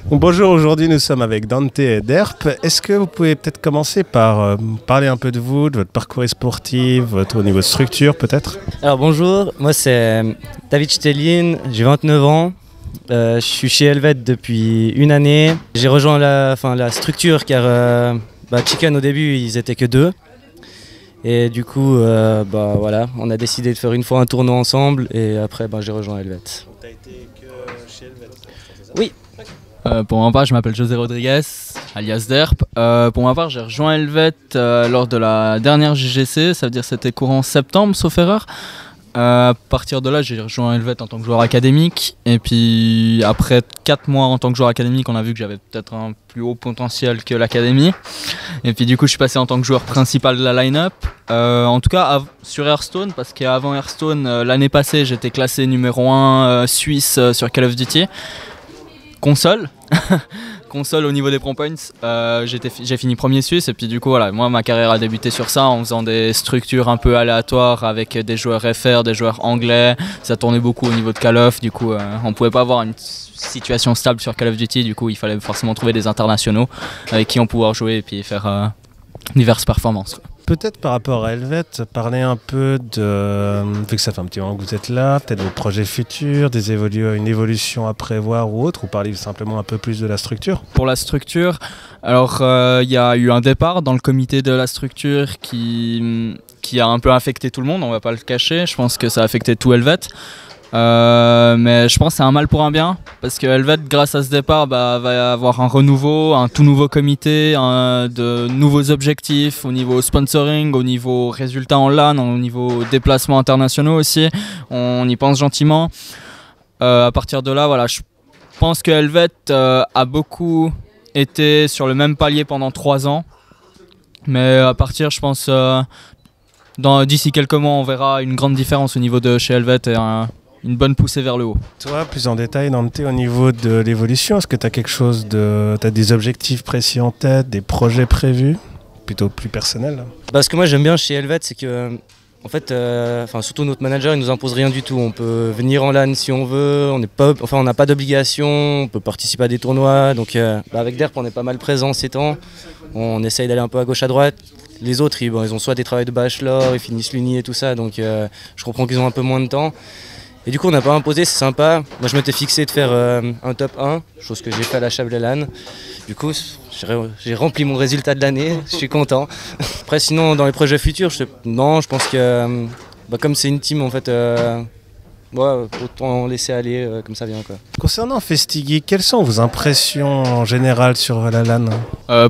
Bon, bonjour, aujourd'hui nous sommes avec Dante et Derp. Est-ce que vous pouvez peut-être commencer par parler un peu de vous, de votre parcours sportif, votre niveau de structure peut-être? Alors bonjour, moi c'est David Stellin, j'ai 29 ans, je suis chez Helvet depuis une année. J'ai rejoint la structure car Chicken au début ils étaient que deux. Et du coup voilà, on a décidé de faire une fois un tournoi ensemble et après j'ai rejoint Helvet. T'as été que chez Helvet? Oui. Pour ma part, je m'appelle José Rodriguez, alias Derp. Pour ma part, j'ai rejoint Helvet lors de la dernière JGC, ça veut dire c'était courant septembre, sauf erreur. À partir de là, j'ai rejoint Helvet en tant que joueur académique. Et puis après 4 mois en tant que joueur académique, on a vu que j'avais peut-être un plus haut potentiel que l'académie. Et puis du coup, je suis passé en tant que joueur principal de la line-up. En tout cas, sur Hearthstone, parce qu'avant Hearthstone, l'année passée, j'étais classé numéro 1 Suisse sur Call of Duty. Console, console au niveau des Pro Points, j'ai fini premier Suisse et puis du coup voilà, moi ma carrière a débuté sur ça en faisant des structures un peu aléatoires avec des joueurs FR, des joueurs anglais, ça tournait beaucoup au niveau de Call of, du coup on pouvait pas avoir une situation stable sur Call of Duty, du coup il fallait forcément trouver des internationaux avec qui on pouvait jouer et puis faire diverses performances. Peut-être par rapport à Helvet, parler un peu de, vu que ça fait un petit moment que vous êtes là, peut-être vos projets futurs, une évolution à prévoir ou autre, ou parler simplement un peu plus de la structure? Pour la structure, alors il y a eu un départ dans le comité de la structure qui a un peu affecté tout le monde, on va pas le cacher, je pense que ça a affecté tout Helvet. Mais je pense que c'est un mal pour un bien parce que Helvet, grâce à ce départ, va avoir un renouveau, un tout nouveau comité, de nouveaux objectifs au niveau sponsoring, au niveau résultats en LAN, au niveau déplacements internationaux aussi. On y pense gentiment. À partir de là, voilà, je pense que Helvet a beaucoup été sur le même palier pendant 3 ans. Mais à partir, je pense, d'ici quelques mois, on verra une grande différence au niveau de chez Helvet et une bonne poussée vers le haut. Toi, plus en détail, Dante, au niveau de l'évolution, est-ce que tu as t'as des objectifs précis en tête, des projets prévus, plutôt plus personnels? Ce que moi j'aime bien chez Helvet, c'est que en fait, surtout notre manager, il nous impose rien du tout. On peut venir en LAN si on veut, on n'a pas d'obligation, on peut participer à des tournois. Donc avec Derp, on est pas mal présent ces temps. On essaye d'aller un peu à gauche à droite. Les autres, ils ont soit des travails de bachelor, ils finissent l'uni et tout ça, donc je comprends qu'ils ont un peu moins de temps. Et du coup, on n'a pas imposé, c'est sympa. Moi, je m'étais fixé de faire un top 1, chose que j'ai fait à la Chablais LAN. Du coup, j'ai rempli mon résultat de l'année, je suis content. Après, sinon, dans les projets futurs, je pense que comme c'est une team, en fait, autant laisser aller comme ça vient, quoi. Concernant FestiGeek, quelles sont vos impressions en général sur la LAN?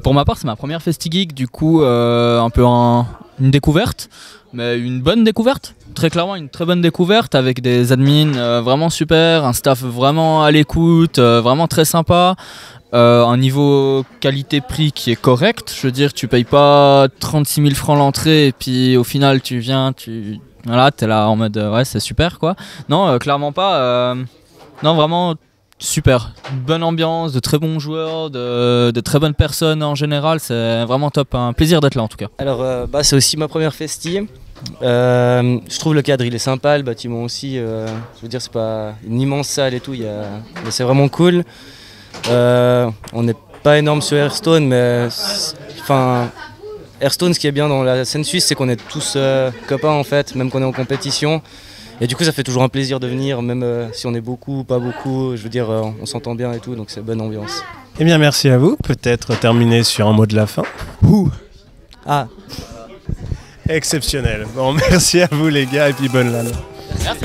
Pour ma part, c'est ma première FestiGeek, du coup, un peu une découverte. Mais une bonne découverte, très clairement une très bonne découverte avec des admins vraiment super, un staff vraiment à l'écoute, vraiment très sympa, un niveau qualité-prix qui est correct, je veux dire tu payes pas 36 000 francs l'entrée et puis au final tu viens, voilà, t'es là en mode ouais c'est super quoi. Non clairement pas, non vraiment super, une bonne ambiance, de très bons joueurs, de très bonnes personnes en général, c'est vraiment top, un plaisir d'être là en tout cas. Alors c'est aussi ma première festi. Je trouve le cadre il est sympa, le bâtiment aussi, je veux dire c'est pas une immense salle et tout, mais c'est vraiment cool. On n'est pas énorme sur Hearthstone, mais Hearthstone ce qui est bien dans la scène suisse c'est qu'on est tous copains en fait, même qu'on est en compétition. Et du coup ça fait toujours un plaisir de venir, même si on est beaucoup ou pas beaucoup, je veux dire on s'entend bien et tout, donc c'est bonne ambiance. Eh bien merci à vous, peut-être terminer sur un mot de la fin. Ah. Exceptionnel. Bon, merci à vous les gars et puis bonne LAN. Merci.